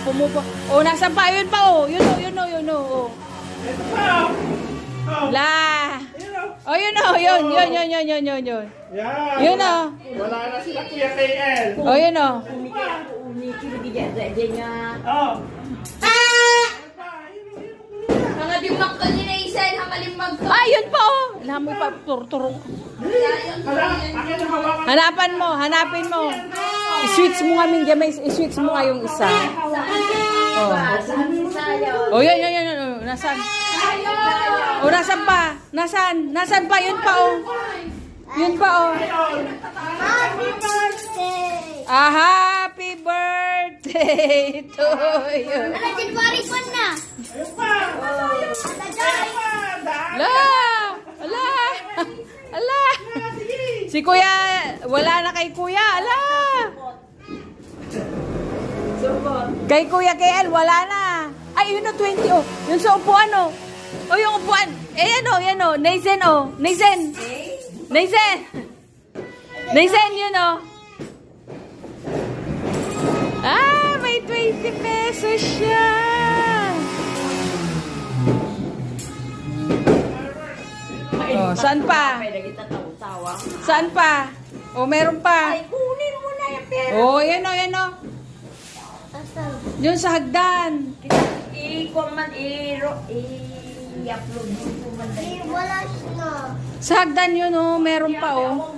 pumupo. Oh, nasa pa? Yun pa, oh. Yun, oh, yun, oh, yun, oh. Ito pa, oh. La. Ayun, oh. Oh, yun, oh, yun. Yan. Yun, oh. Wala na sila Kuya KL. Oh, yun, oh. Oh. Mga dimak ka ni Naisen, hamalimag ka. Ah, yun pa, oh. Alam mo pa, turturong. Hala, akin ang hawakan. Hanapin mo. I-switch mo nga, Minjamay. I-switch mo nga yung isa. Oh. Saan si Sayo? Oh, yun. Oh, nasaan? Oh, nasaan pa? Nasaan pa? Yun pa, oh. Yun pa, oh. Happy birthday! Ah, happy birthday to you. Ano, January 1 na? Ayun pa. Ayun pa. Daan. Ala! Ala! Si Kuya, wala na kay Kuya. Ala! Kay Kuya KL, wala na. Ay, yun o, 20 oh. Yun sa upuan oh. O, yung upuan. Eh, yan oh. Naisen oh. Naisen, yun oh. Ah, may 20 pesos siya. Oh, saan pa? Saan pa? Oh, meron pa. Kunin mo na yung pera. Oh, yan oh. Yun sa hagdan. I-upload mo man. Wala siya. Sa hagdan yun oh, meron pa oh.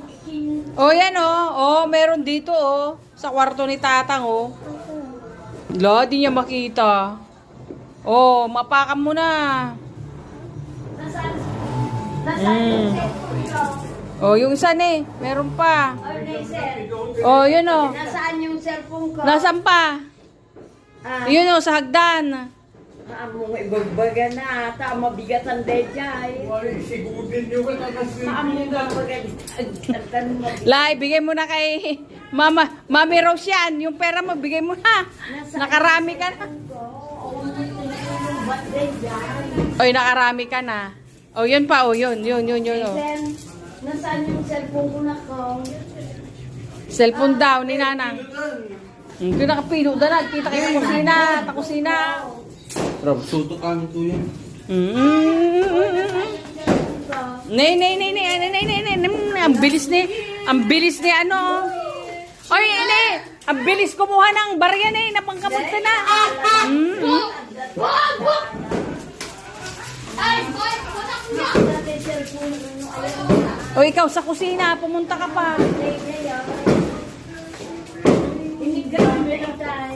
Oh, yan oh. Oh, meron dito oh. Sa kwarto ni Tatang oh. La, di niya makita. Oh, mapakan mo na. Nasaan Mm. yung cellphone ko? Oh, yung isa eh. Meron pa. Oh, Naisen. Oh, yun oh. Nasaan yung cellphone ko? Nasaan pa? Yun oh, sa hagdan. Among ibagbaga na, ata mabigat ang dejay. Wala, sigudin nyo ba na kasi. Among ibagbaga, La, ibigay mo na kay Mami Rose yan. Yung pera mo, bigay mo na. Nakarami ka na. Oy, nakarami ka na. Oh, yun pa, oh, yun, oh. Nasaan yung cellphone ko na ko? Cellphone daw ni Nanang. Yung nakapilo na, kita kayo sa kusina. Rob, suto kami to yun. Nay. Ang bilis ni ano. Oy, ang bilis kumuha ng barya na napangkamot ka na. Ay, boy, punak na. O ikaw sa kusina, pumunta ka pa. Inigay mo na tayo.